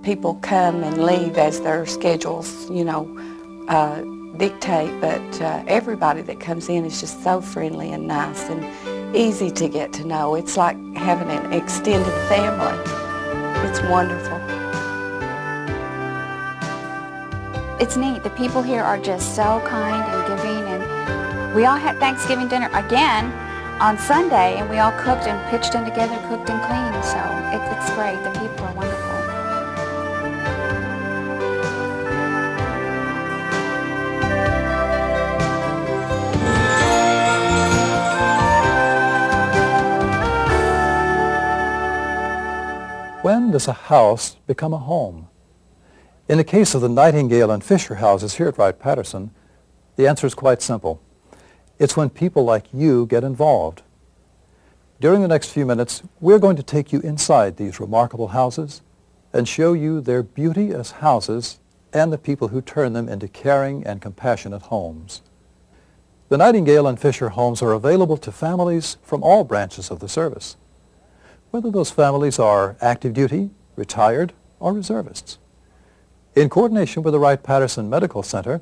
people come and leave as their schedules, dictate, but everybody that comes in is just so friendly and nice and easy to get to know. It's like having an extended family. It's wonderful. It's neat. The people here are just so kind and giving, and we all had Thanksgiving dinner again on Sunday, and we all cooked and pitched in together, cooked and cleaned, so it's great. The people are wonderful. When does a house become a home? In the case of the Nightingale and Fisher houses here at Wright-Patterson, the answer is quite simple. It's when people like you get involved. During the next few minutes, we're going to take you inside these remarkable houses and show you their beauty as houses and the people who turn them into caring and compassionate homes. The Nightingale and Fisher homes are available to families from all branches of the service, whether those families are active duty, retired, or reservists. In coordination with the Wright-Patterson Medical Center,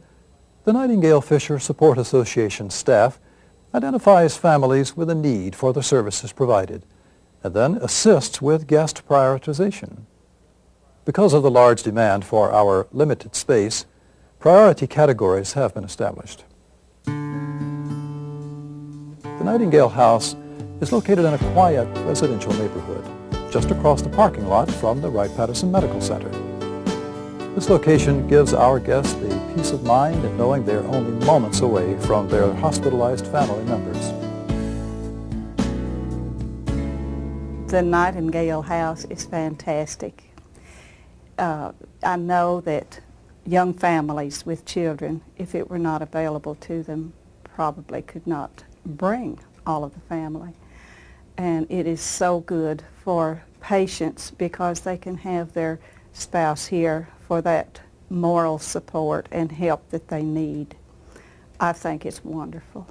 the Nightingale-Fisher Support Association staff identifies families with a need for the services provided and then assists with guest prioritization. Because of the large demand for our limited space, priority categories have been established. The Nightingale House is located in a quiet residential neighborhood just across the parking lot from the Wright-Patterson Medical Center. This location gives our guests the peace of mind in knowing they're only moments away from their hospitalized family members. The Nightingale House is fantastic. I know that young families with children, if it were not available to them, probably could not bring all of the family. And it is so good for patients because they can have their spouse here for that moral support and help that they need. I think it's wonderful.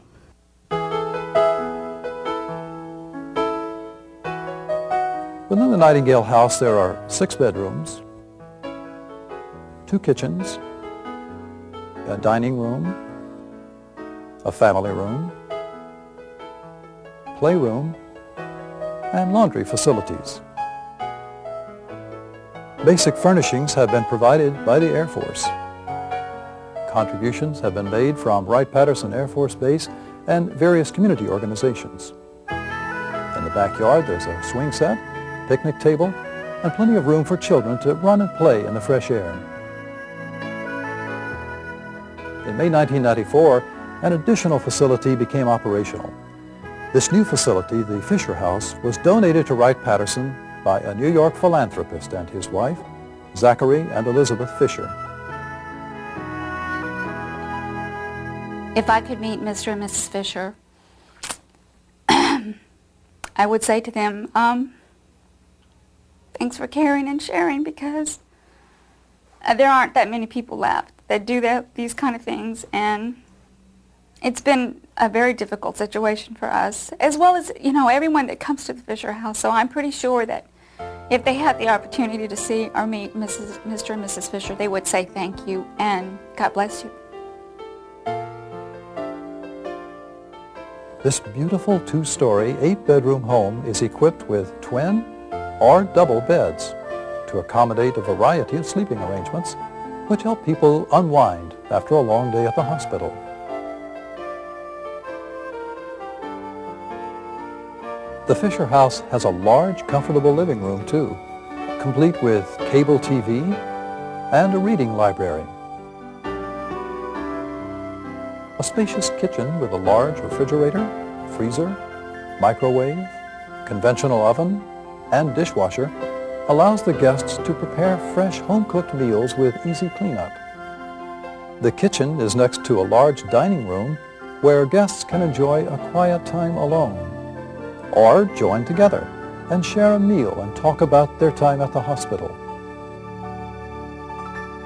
Within the Nightingale House, there are 6 bedrooms, 2 kitchens, a dining room, a family room, playroom, and laundry facilities. Basic furnishings have been provided by the Air Force. Contributions have been made from Wright-Patterson Air Force Base and various community organizations. In the backyard, there's a swing set, picnic table, and plenty of room for children to run and play in the fresh air. In May 1994, an additional facility became operational. This new facility, the Fisher House, was donated to Wright-Patterson by a New York philanthropist and his wife, Zachary and Elizabeth Fisher. If I could meet Mr. and Mrs. Fisher, I would say to them, thanks for caring and sharing, because there aren't that many people left that do these kind of things, and it's been a very difficult situation for us, as well as, everyone that comes to the Fisher House. So I'm pretty sure that if they had the opportunity to see or meet Mr. and Mrs. Fisher, they would say thank you and God bless you. This beautiful 2-story, 8-bedroom home is equipped with twin or double beds to accommodate a variety of sleeping arrangements which help people unwind after a long day at the hospital. The Fisher House has a large, comfortable living room, too, complete with cable TV and a reading library. A spacious kitchen with a large refrigerator, freezer, microwave, conventional oven, and dishwasher allows the guests to prepare fresh home-cooked meals with easy cleanup. The kitchen is next to a large dining room where guests can enjoy a quiet time alone, or join together and share a meal and talk about their time at the hospital.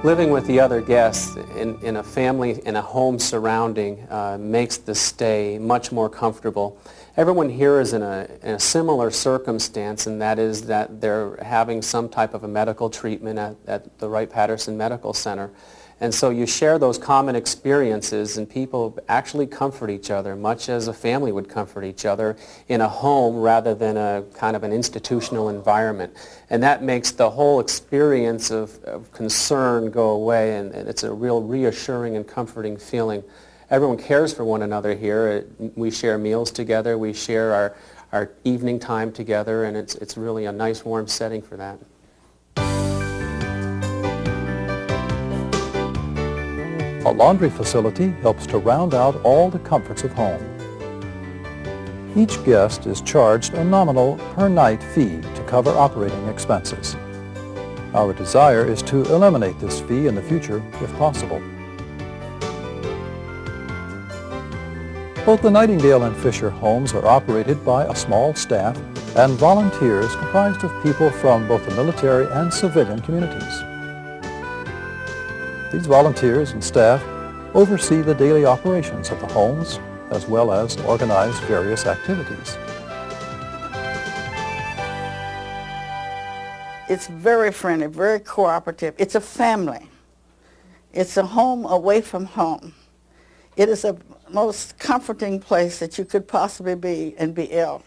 Living with the other guests in a family, in a home surrounding, makes the stay much more comfortable. Everyone here is in a similar circumstance, and that is that they're having some type of a medical treatment at the Wright-Patterson Medical Center. And so you share those common experiences, and people actually comfort each other, much as a family would comfort each other in a home rather than a kind of an institutional environment. And that makes the whole experience of concern go away, and it's a real reassuring and comforting feeling. Everyone cares for one another here. We share meals together, we share our evening time together, and it's really a nice warm setting for that. A laundry facility helps to round out all the comforts of home. Each guest is charged a nominal per-night fee to cover operating expenses. Our desire is to eliminate this fee in the future if possible. Both the Nightingale and Fisher homes are operated by a small staff and volunteers comprised of people from both the military and civilian communities. These volunteers and staff oversee the daily operations of the homes as well as organize various activities. It's very friendly, very cooperative. It's a family. It's a home away from home. It is the most comforting place that you could possibly be and be ill.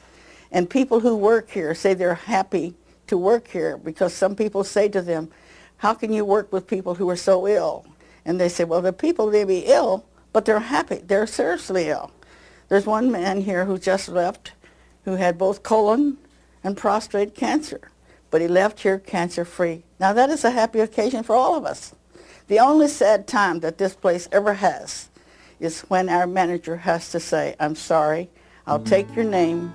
And people who work here say they're happy to work here because some people say to them, how can you work with people who are so ill? And they say, well, the people may be ill, but they're happy. They're seriously ill. There's one man here who just left who had both colon and prostate cancer, but he left here cancer-free. Now that is a happy occasion for all of us. The only sad time that this place ever has is when our manager has to say, I'm sorry, I'll take your name,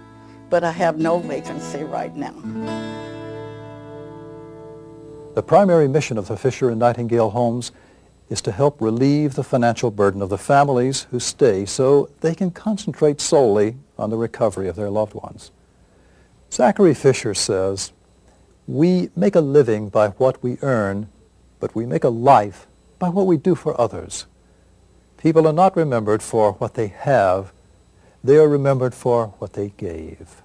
but I have no vacancy right now. The primary mission of the Fisher and Nightingale homes is to help relieve the financial burden of the families who stay so they can concentrate solely on the recovery of their loved ones. Zachary Fisher says, we make a living by what we earn, but we make a life by what we do for others. People are not remembered for what they have, they are remembered for what they gave.